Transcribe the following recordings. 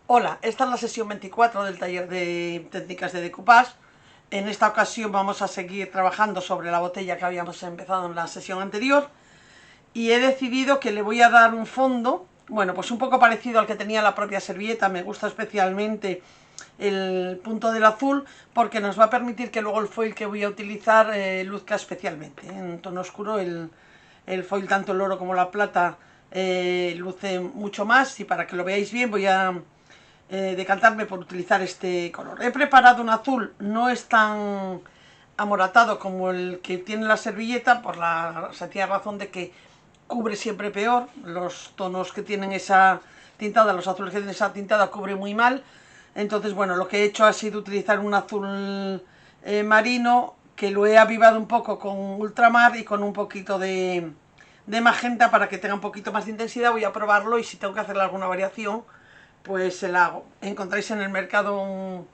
Hola, esta es la sesión 24 del taller de técnicas de decoupage. En esta ocasión vamos a seguir trabajando sobre la botella que habíamos empezado en la sesión anterior y he decidido que le voy a dar un fondo, bueno, pues un poco parecido al que tenía la propia servilleta. Me gusta especialmente el punto del azul porque nos va a permitir que luego el foil que voy a utilizar luzca especialmente. En tono oscuro el foil, tanto el oro como la plata, luce mucho más, y para que lo veáis bien voy a decantarme por utilizar este color. He preparado un azul, no es tan amoratado como el que tiene la servilleta, por la sencilla razón de que cubre siempre peor. Los tonos que tienen esa tintada, los azules que tienen esa tintada, cubre muy mal. Entonces, bueno, lo que he hecho ha sido utilizar un azul marino, que lo he avivado un poco con ultramar y con un poquito de magenta para que tenga un poquito más de intensidad. Voy a probarlo y si tengo que hacerle alguna variación, pues se la hago. Encontráis en el mercado un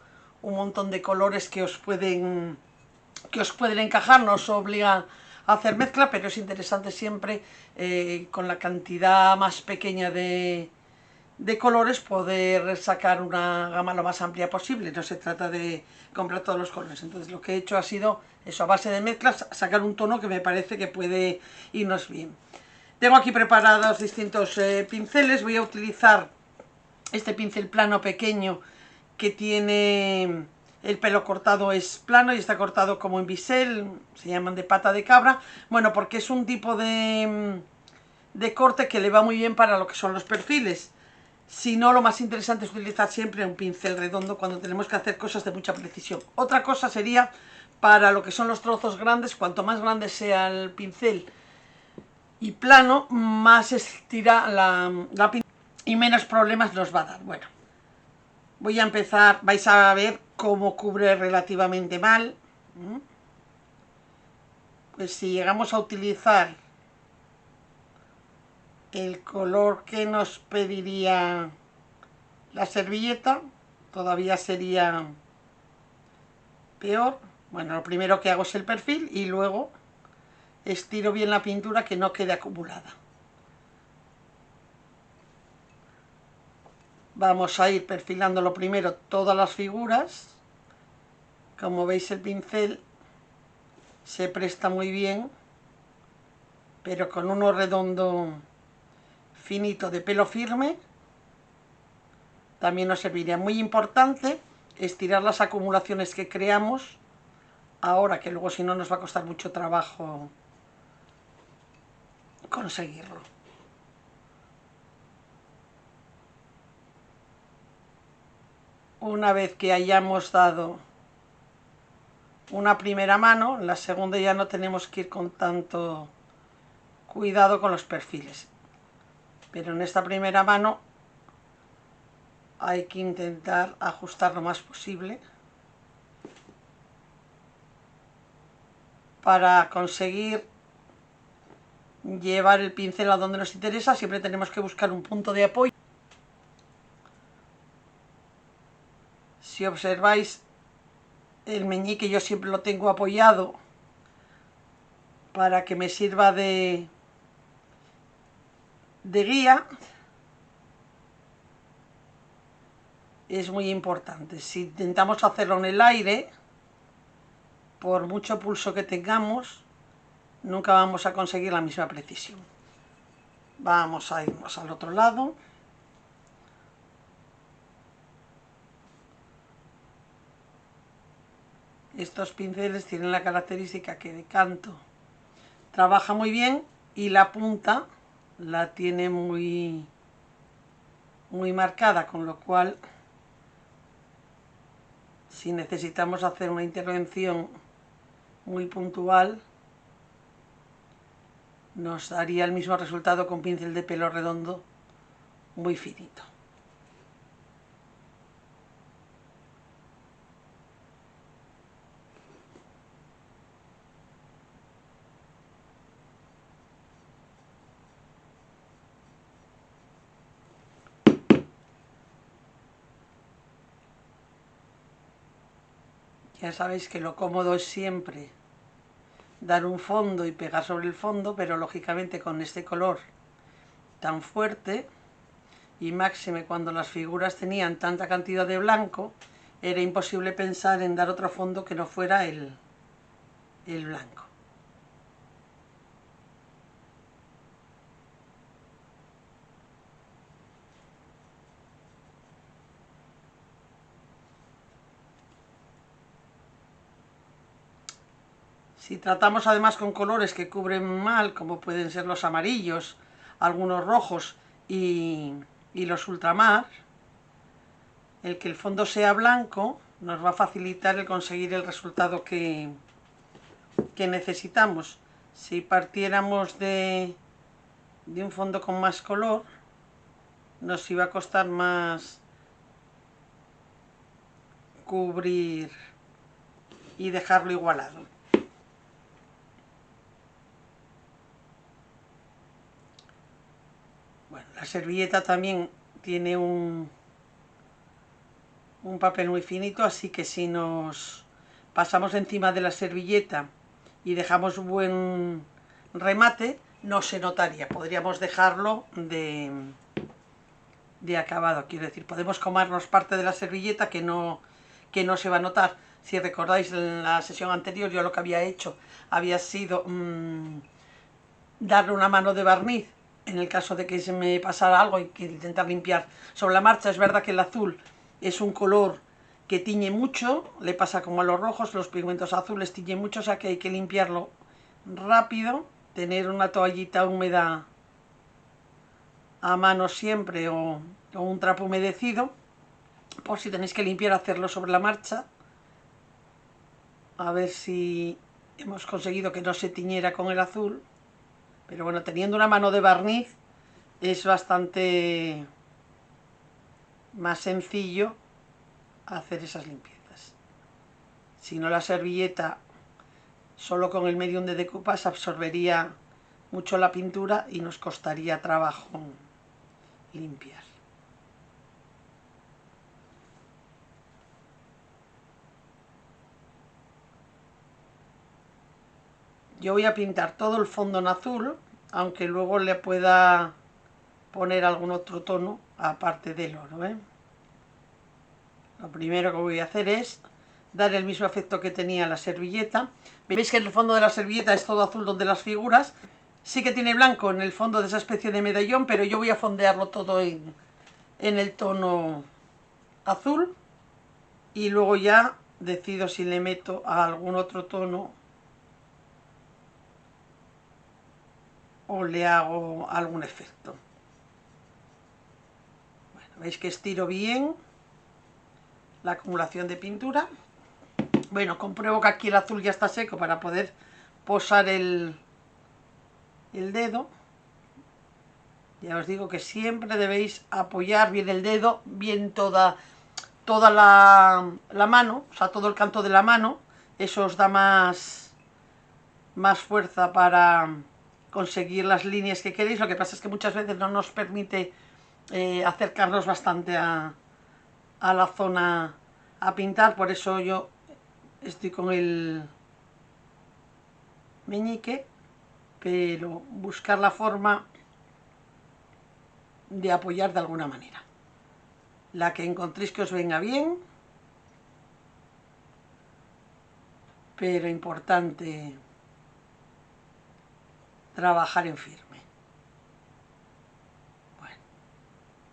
montón de colores que os pueden encajar, no os obliga a hacer mezcla, pero es interesante siempre con la cantidad más pequeña de colores poder sacar una gama lo más amplia posible. No se trata de comprar todos los colores. Entonces lo que he hecho ha sido eso, a base de mezclas, sacar un tono que me parece que puede irnos bien. Tengo aquí preparados distintos pinceles. Voy a utilizar este pincel plano pequeño que tiene el pelo cortado, es plano y está cortado como en bisel, se llaman de pata de cabra. Bueno, porque es un tipo de corte que le va muy bien para lo que son los perfiles. Si no, lo más interesante es utilizar siempre un pincel redondo cuando tenemos que hacer cosas de mucha precisión. Otra cosa sería para lo que son los trozos grandes. Cuanto más grande sea el pincel y plano, más estira la pintura y menos problemas nos va a dar. Bueno, voy a empezar, vais a ver cómo cubre relativamente mal. Pues si llegamos a utilizar el color que nos pediría la servilleta, todavía sería peor. Bueno, lo primero que hago es el perfil y luego estiro bien la pintura, que no quede acumulada. Vamos a ir perfilando lo primero todas las figuras. Como veis, el pincel se presta muy bien, pero con uno redondo finito de pelo firme también nos serviría. Muy importante estirar las acumulaciones que creamos ahora, que luego si no nos va a costar mucho trabajo conseguirlo. Una vez que hayamos dado una primera mano, en la segunda ya no tenemos que ir con tanto cuidado con los perfiles, pero en esta primera mano hay que intentar ajustar lo más posible para conseguir llevar el pincel a donde nos interesa. Siempre tenemos que buscar un punto de apoyo. Si observáis, el meñique yo siempre lo tengo apoyado para que me sirva de guía. Es muy importante. Si intentamos hacerlo en el aire, por mucho pulso que tengamos, nunca vamos a conseguir la misma precisión. Vamos a irnos al otro lado. Estos pinceles tienen la característica que de canto trabaja muy bien y la punta la tiene muy marcada, con lo cual si necesitamos hacer una intervención muy puntual, nos daría el mismo resultado con pincel de pelo redondo muy finito. Ya sabéis que lo cómodo es siempre dar un fondo y pegar sobre el fondo, pero lógicamente con este color tan fuerte y máxime cuando las figuras tenían tanta cantidad de blanco, era imposible pensar en dar otro fondo que no fuera el blanco. Si tratamos además con colores que cubren mal, como pueden ser los amarillos, algunos rojos y los ultramar, el que el fondo sea blanco nos va a facilitar el conseguir el resultado que necesitamos. Si partiéramos de un fondo con más color, nos iba a costar más cubrir y dejarlo igualado. Bueno, la servilleta también tiene un papel muy finito, así que si nos pasamos encima de la servilleta y dejamos buen remate, no se notaría. Podríamos dejarlo de acabado, quiero decir, podemos comernos parte de la servilleta que no se va a notar. Si recordáis, en la sesión anterior yo lo que había hecho había sido darle una mano de barniz en el caso de que se me pasara algo y que intentar limpiar sobre la marcha. Es verdad que el azul es un color que tiñe mucho, le pasa como a los rojos, los pigmentos azules tiñen mucho, o sea que hay que limpiarlo rápido, tener una toallita húmeda a mano siempre o un trapo humedecido, por si tenéis que limpiar, hacerlo sobre la marcha. A ver si hemos conseguido que no se tiñera con el azul, pero bueno, teniendo una mano de barniz es bastante más sencillo hacer esas limpiezas. Si no, la servilleta solo con el medium de decoupage absorbería mucho la pintura y nos costaría trabajo limpiar. Yo voy a pintar todo el fondo en azul, aunque luego le pueda poner algún otro tono aparte del oro, ¿eh? Lo primero que voy a hacer es dar el mismo efecto que tenía la servilleta. Veis que el fondo de la servilleta es todo azul donde las figuras. Sí que tiene blanco en el fondo de esa especie de medallón, pero yo voy a fondearlo todo en el tono azul. Y luego ya decido si le meto a algún otro tono o le hago algún efecto. Bueno, veis que estiro bien la acumulación de pintura. Bueno, compruebo que aquí el azul ya está seco para poder posar el dedo. Ya os digo que siempre debéis apoyar bien el dedo, bien toda la mano, o sea, todo el canto de la mano. Eso os da más fuerza para conseguir las líneas que queréis. Lo que pasa es que muchas veces no nos permite acercarnos bastante a la zona a pintar, por eso yo estoy con el meñique, pero buscar la forma de apoyar de alguna manera, la que encontréis que os venga bien, pero importante trabajar en firme. Bueno,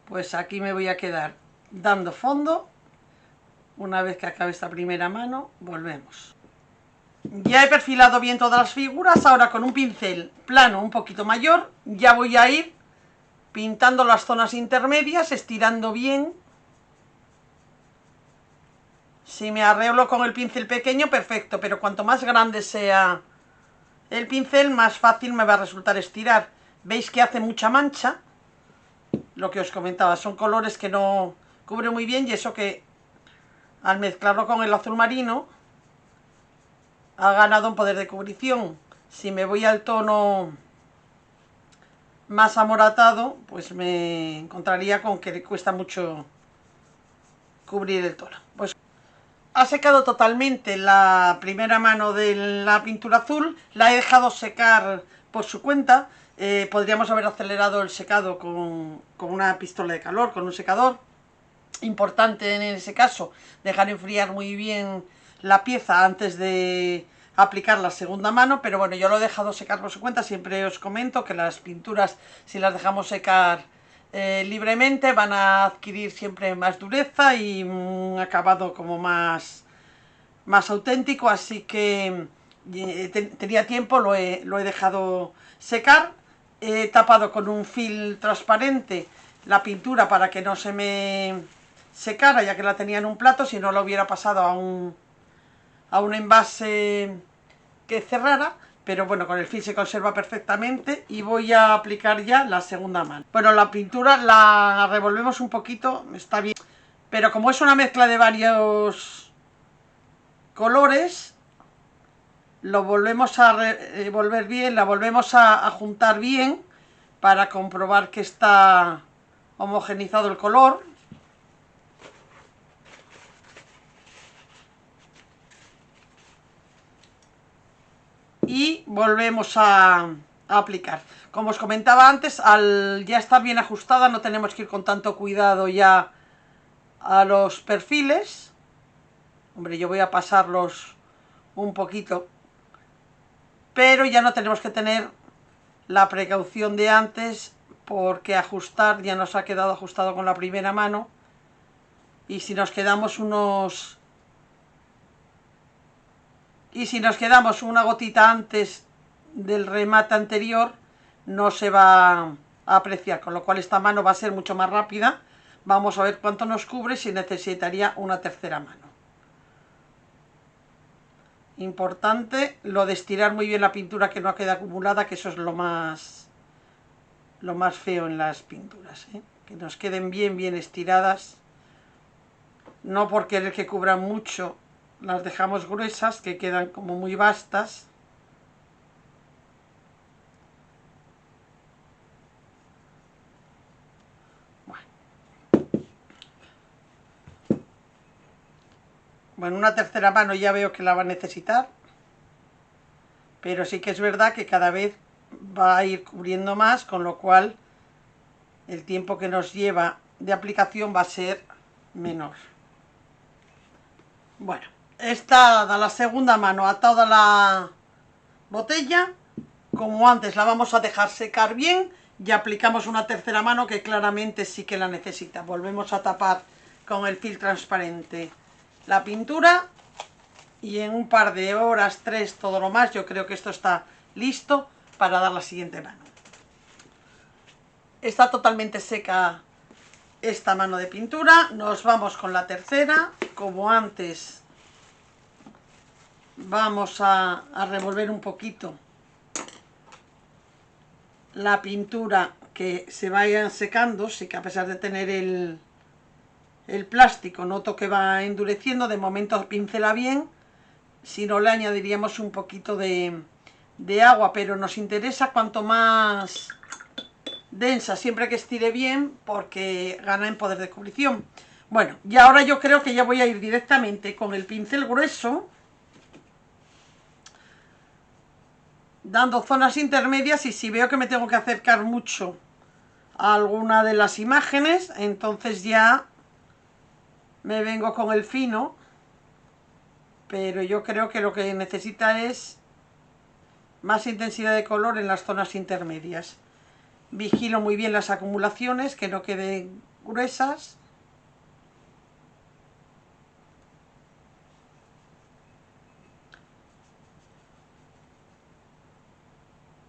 pues aquí me voy a quedar dando fondo. Una vez que acabe esta primera mano, volvemos. Ya he perfilado bien todas las figuras, ahora con un pincel plano un poquito mayor, ya voy a ir pintando las zonas intermedias, estirando bien. Si me arreglo con el pincel pequeño, perfecto, pero cuanto más grande sea el pincel, más fácil me va a resultar estirar. Veis que hace mucha mancha, lo que os comentaba, son colores que no cubren muy bien, y eso que al mezclarlo con el azul marino ha ganado un poder de cubrición. Si me voy al tono más amoratado, pues me encontraría con que le cuesta mucho cubrir el tono. Pues ha secado totalmente la primera mano de la pintura azul, la he dejado secar por su cuenta. Podríamos haber acelerado el secado con una pistola de calor, con un secador. Importante en ese caso dejar enfriar muy bien la pieza antes de aplicar la segunda mano, pero bueno, yo lo he dejado secar por su cuenta. Siempre os comento que las pinturas, si las dejamos secar libremente, van a adquirir siempre más dureza y un acabado como más auténtico, así que tenía tiempo, lo he dejado secar. He tapado con un film transparente la pintura para que no se me secara, ya que la tenía en un plato. Si no, lo hubiera pasado a un envase que cerrara, pero bueno, con el film se conserva perfectamente. Y voy a aplicar ya la segunda mano. Bueno, la pintura la revolvemos un poquito, está bien, pero como es una mezcla de varios colores, lo volvemos a revolver bien, la volvemos a juntar bien para comprobar que está homogenizado el color. Y volvemos a aplicar. Como os comentaba antes, al ya estar bien ajustada no tenemos que ir con tanto cuidado ya a los perfiles. Hombre, yo voy a pasarlos un poquito, pero ya no tenemos que tener la precaución de antes, porque ajustar ya nos ha quedado ajustado con la primera mano. Y si nos quedamos una gotita antes del remate anterior, no se va a apreciar, con lo cual esta mano va a ser mucho más rápida. Vamos a ver cuánto nos cubre, si necesitaría una tercera mano. Importante lo de estirar muy bien la pintura, que no quede acumulada, que eso es lo más feo en las pinturas, ¿eh? Que nos queden bien estiradas. No por querer que cubran mucho, las dejamos gruesas, que quedan como muy vastas. Bueno, una tercera mano ya veo que la va a necesitar, pero sí que es verdad que cada vez va a ir cubriendo más, con lo cual el tiempo que nos lleva de aplicación va a ser menor. Bueno, está la segunda mano a toda la botella. Como antes, la vamos a dejar secar bien y aplicamos una tercera mano que claramente sí que la necesita. Volvemos a tapar con el film transparente la pintura y en un par de horas, 3, todo lo más, yo creo que esto está listo para dar la siguiente mano. Está totalmente seca esta mano de pintura. Nos vamos con la tercera. Como antes, vamos a revolver un poquito la pintura, que se vayan secando. Sí que a pesar de tener el plástico, noto que va endureciendo. De momento pincela bien. Si no, le añadiríamos un poquito de agua, pero nos interesa cuanto más densa, siempre que estire bien, porque gana en poder de cubrición. Bueno, y ahora yo creo que ya voy a ir directamente con el pincel grueso, dando zonas intermedias, y si veo que me tengo que acercar mucho a alguna de las imágenes, entonces ya me vengo con el fino. Pero yo creo que lo que necesita es más intensidad de color en las zonas intermedias. Vigilo muy bien las acumulaciones, que no queden gruesas.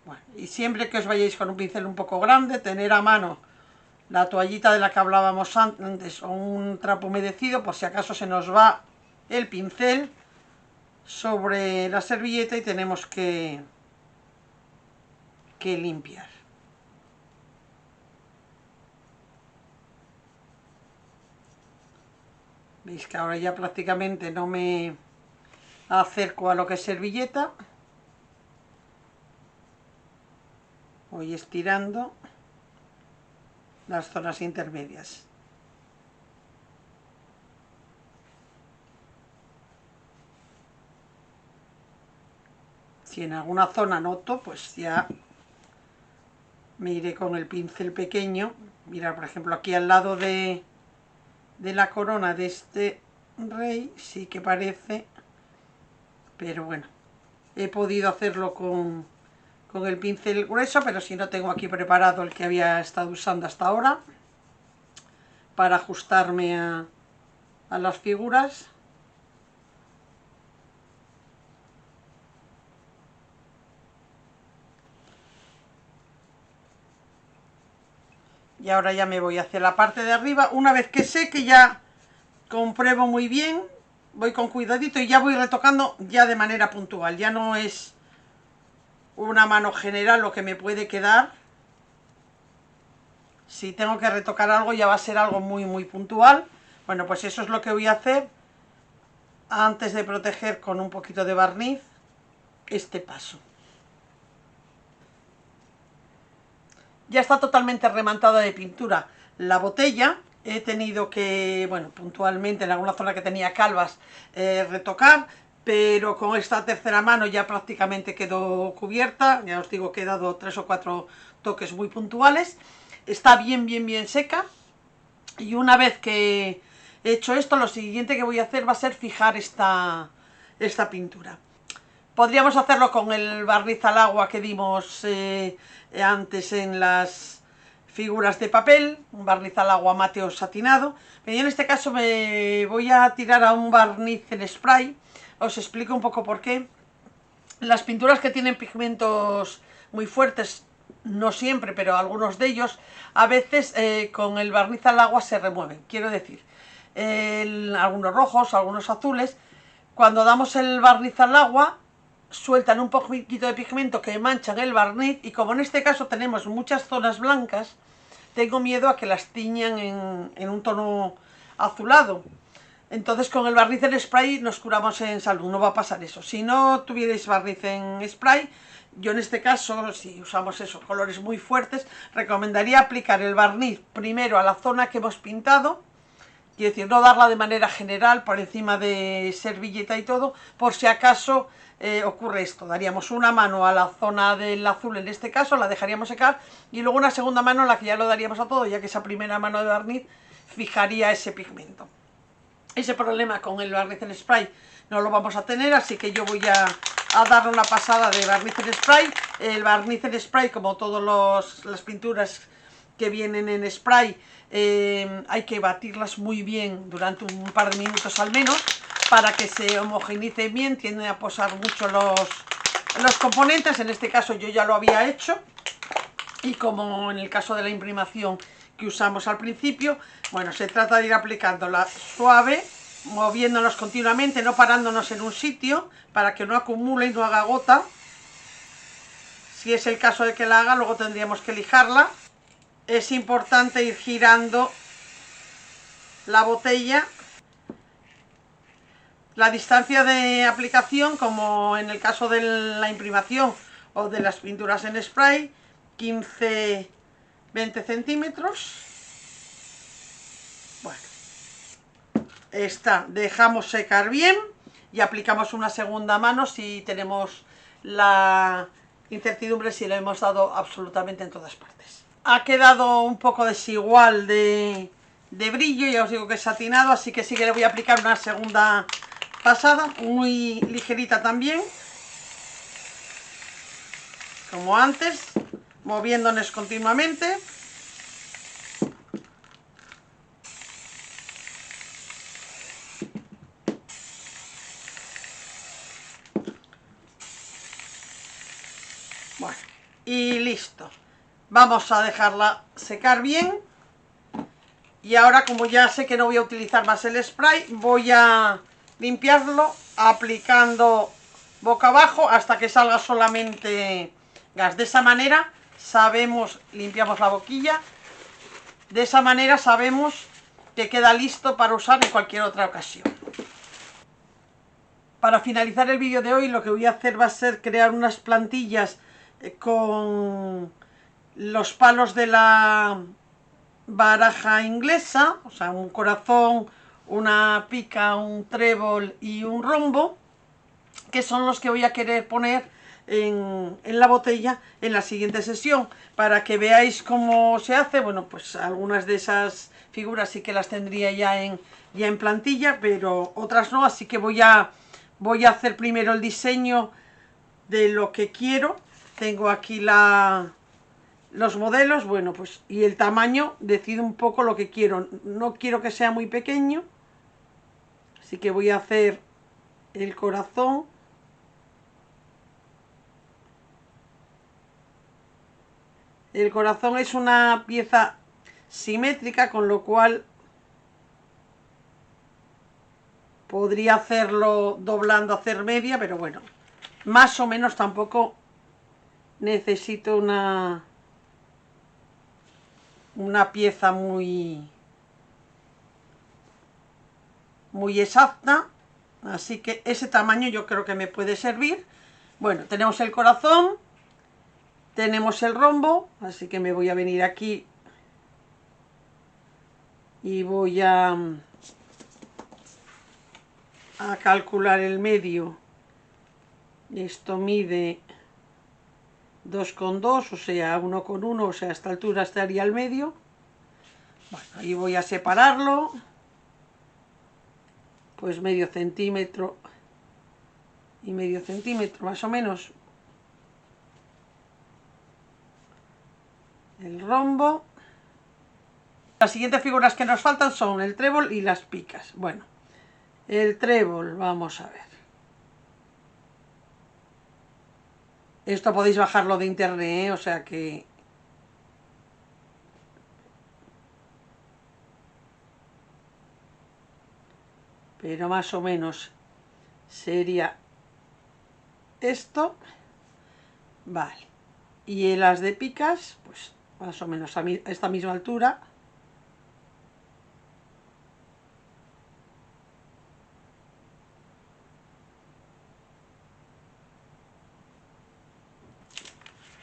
Bueno, y siempre que os vayáis con un pincel un poco grande, tener a mano la toallita de la que hablábamos antes, o un trapo humedecido, por si acaso se nos va el pincel sobre la servilleta y tenemos que limpiar. Veis que ahora ya prácticamente no me acerco a lo que es servilleta. Voy estirando las zonas intermedias. Si en alguna zona noto, pues ya me iré con el pincel pequeño. Mirad, por ejemplo, aquí al lado de la corona de este rey, sí que parece, pero bueno, he podido hacerlo con el pincel grueso, pero si no tengo aquí preparado el que había estado usando hasta ahora, para ajustarme a las figuras. Y ahora ya me voy hacia la parte de arriba. Una vez que sé que ya compruebo muy bien, voy con cuidadito y ya voy retocando ya de manera puntual. Ya no es una mano general lo que me puede quedar. Si tengo que retocar algo ya va a ser algo muy muy puntual. Bueno, pues eso es lo que voy a hacer antes de proteger con un poquito de barniz este paso. Ya está totalmente remantada de pintura la botella. He tenido que, bueno, puntualmente en alguna zona que tenía calvas, retocar, pero con esta tercera mano ya prácticamente quedó cubierta. Ya os digo que he dado 3 o 4 toques muy puntuales. Está bien, bien, bien seca. Y una vez que he hecho esto, lo siguiente que voy a hacer va a ser fijar esta pintura. Podríamos hacerlo con el barniz al agua que dimos antes en las figuras de papel, un barniz al agua mate o satinado, pero yo en este caso me voy a tirar a un barniz en spray. Os explico un poco por qué. Las pinturas que tienen pigmentos muy fuertes, no siempre, pero algunos de ellos, a veces con el barniz al agua se remueven. Quiero decir, algunos rojos, algunos azules, cuando damos el barniz al agua, sueltan un poquito de pigmento que manchan el barniz, y como en este caso tenemos muchas zonas blancas, tengo miedo a que las tiñan en un tono azulado. Entonces con el barniz en spray nos curamos en salud, no va a pasar eso. Si no tuvierais barniz en spray, yo en este caso, si usamos esos colores muy fuertes, recomendaría aplicar el barniz primero a la zona que hemos pintado, quiero decir, no darla de manera general por encima de servilleta y todo, por si acaso ocurre esto. Daríamos una mano a la zona del azul en este caso, la dejaríamos secar, y luego una segunda mano en la que ya lo daríamos a todo, ya que esa primera mano de barniz fijaría ese pigmento. Ese problema con el barniz en spray no lo vamos a tener, así que yo voy a darle una pasada de barniz en spray. El barniz en spray, como todas las pinturas que vienen en spray, hay que batirlas muy bien durante un par de minutos al menos, para que se homogeneice bien. Tienden a posar mucho los componentes. En este caso yo ya lo había hecho, y como en el caso de la imprimación que usamos al principio, bueno, se trata de ir aplicándola suave, moviéndonos continuamente, no parándonos en un sitio para que no acumule y no haga gota. Si es el caso de que la haga, luego tendríamos que lijarla. Es importante ir girando la botella. La distancia de aplicación, como en el caso de la imprimación o de las pinturas en spray, 15-20 centímetros. Bueno, esta dejamos secar bien y aplicamos una segunda mano si tenemos la incertidumbre si le hemos dado absolutamente en todas partes. Ha quedado un poco desigual de brillo, ya os digo que es satinado, así que sí que le voy a aplicar una segunda pasada, muy ligerita también, como antes, moviéndonos continuamente. Bueno, y listo. Vamos a dejarla secar bien. Y ahora, como ya sé que no voy a utilizar más el spray, voy a limpiarlo aplicando boca abajo hasta que salga solamente gas. De esa manera sabemos, limpiamos la boquilla, de esa manera sabemos que queda listo para usar en cualquier otra ocasión. Para finalizar el vídeo de hoy, lo que voy a hacer va a ser crear unas plantillas con los palos de la baraja inglesa, o sea, un corazón, una pica, un trébol y un rombo, que son los que voy a querer poner en la botella en la siguiente sesión, para que veáis cómo se hace. Bueno, pues algunas de esas figuras sí que las tendría ya en plantilla, pero otras no, así que voy a hacer primero el diseño de lo que quiero. Tengo aquí los modelos, bueno, pues, y el tamaño, decido un poco lo que quiero. No quiero que sea muy pequeño, así que voy a hacer el corazón. El corazón es una pieza simétrica, con lo cual podría hacerlo doblando, hacer media, pero bueno, más o menos tampoco necesito una pieza muy exacta, así que ese tamaño yo creo que me puede servir. Bueno, tenemos el corazón, tenemos el rombo, así que me voy a venir aquí y voy a calcular el medio. Esto mide 2,2, o sea 1,1, o sea a esta altura estaría el medio. Bueno, ahí voy a separarlo, pues medio centímetro y medio centímetro más o menos el rombo. Las siguientes figuras que nos faltan son el trébol y las picas. Bueno, el trébol, vamos a ver. Esto podéis bajarlo de internet, ¿eh? O sea que... pero más o menos sería esto. Vale. Y en las de picas, pues más o menos a esta misma altura.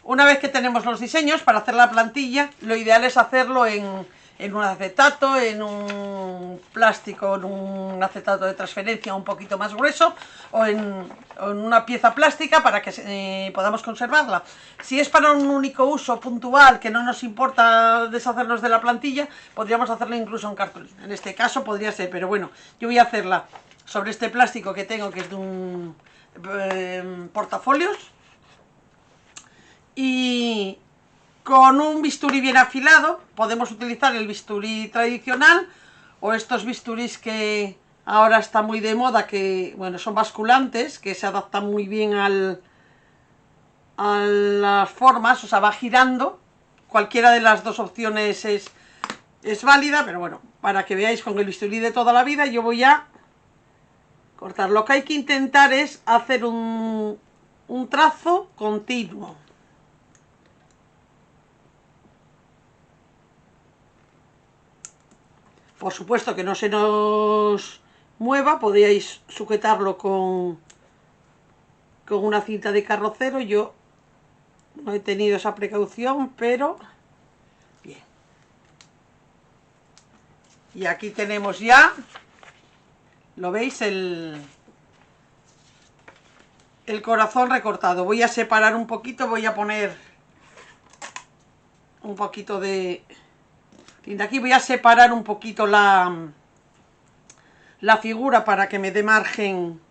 Una vez que tenemos los diseños para hacer la plantilla, lo ideal es hacerlo en un acetato, en un plástico, en un acetato de transferencia un poquito más grueso, o en una pieza plástica para que podamos conservarla. Si es para un único uso puntual, que no nos importa deshacernos de la plantilla, podríamos hacerlo incluso en cartulina. En este caso podría ser, pero bueno, yo voy a hacerla sobre este plástico que tengo, que es de un portafolios, y con un bisturí bien afilado. Podemos utilizar el bisturí tradicional o estos bisturís que ahora está muy de moda, que bueno, son basculantes, que se adaptan muy bien a las formas, o sea, va girando. Cualquiera de las dos opciones es válida, pero bueno, para que veáis, con el bisturí de toda la vida yo voy a cortar. Lo que hay que intentar es hacer un trazo continuo. Por supuesto que no se nos mueva, podéis sujetarlo con una cinta de carrocero. Yo no he tenido esa precaución, pero bien. Y aquí tenemos ya, ¿lo veis? El corazón recortado. Voy a separar un poquito, voy a poner un poquito de aquí, voy a separar un poquito la figura para que me dé margen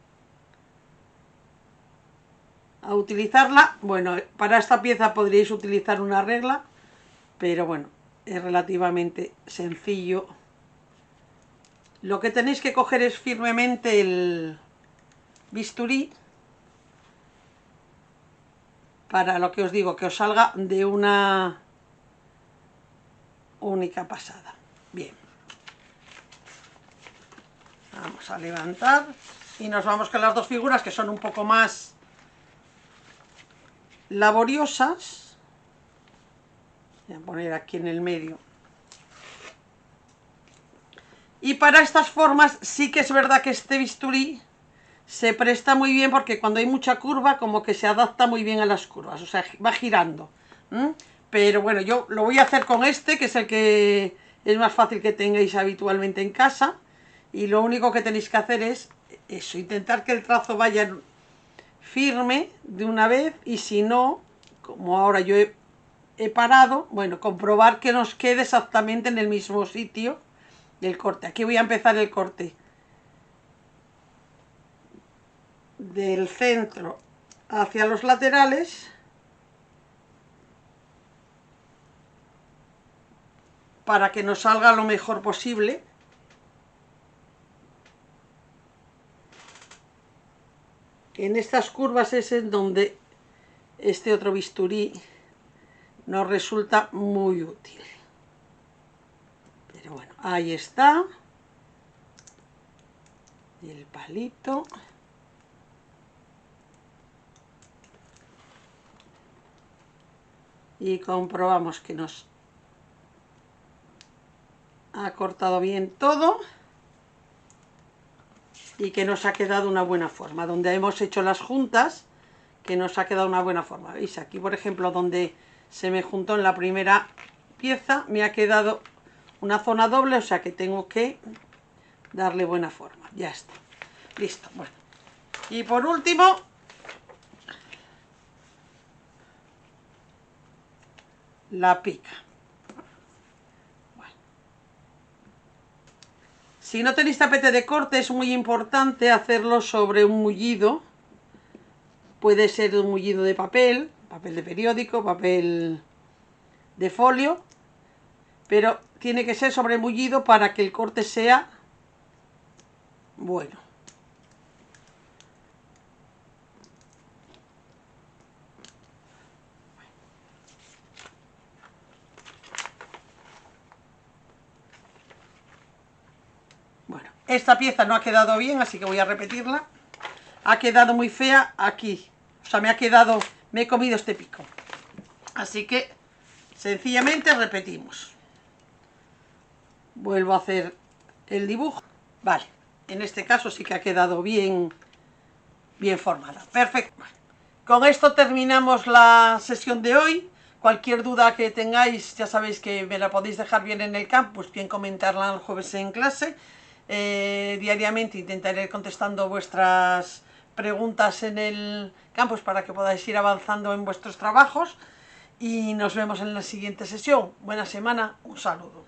a utilizarla. Bueno, para esta pieza podríais utilizar una regla, pero bueno, es relativamente sencillo. Lo que tenéis que coger es firmemente el bisturí, para lo que os digo, que os salga de una única pasada. Bien, vamos a levantar y nos vamos con las dos figuras, que son un poco más laboriosas. Voy a poner aquí en el medio. Y para estas formas sí que es verdad que este bisturí se presta muy bien, porque cuando hay mucha curva como que se adapta muy bien a las curvas, o sea, va girando. Pero bueno, yo lo voy a hacer con este, que es el que es más fácil que tengáis habitualmente en casa. Y lo único que tenéis que hacer es eso, intentar que el trazo vaya firme de una vez, y si no, como ahora yo he parado, bueno, comprobar que nos quede exactamente en el mismo sitio el corte. Aquí voy a empezar el corte del centro hacia los laterales para que nos salga lo mejor posible. En estas curvas es en donde este otro bisturí nos resulta muy útil. Pero bueno, ahí está. Y el palito. Y comprobamos que nos ha cortado bien todo y que nos ha quedado una buena forma. Donde hemos hecho las juntas, que nos ha quedado una buena forma. ¿Veis? Aquí, por ejemplo, donde se me juntó en la primera pieza, me ha quedado una zona doble, o sea que tengo que darle buena forma. Ya está. Listo. Bueno. Y por último, la pica. Bueno. Si no tenéis tapete de corte, es muy importante hacerlo sobre un mullido. Puede ser un mullido de papel, papel de periódico, papel de folio, pero tiene que ser sobre mullido para que el corte sea bueno. Bueno, esta pieza no ha quedado bien, así que voy a repetirla. Ha quedado muy fea aquí, o sea, me he comido este pico. Así que sencillamente repetimos. Vuelvo a hacer el dibujo. Vale, en este caso sí que ha quedado bien formada. Perfecto. Con esto terminamos la sesión de hoy. Cualquier duda que tengáis, ya sabéis que me la podéis dejar bien en el campus, bien comentarla el jueves en clase. Diariamente intentaré contestando vuestras preguntas en el campus para que podáis ir avanzando en vuestros trabajos. Y nos vemos en la siguiente sesión. Buena semana, un saludo.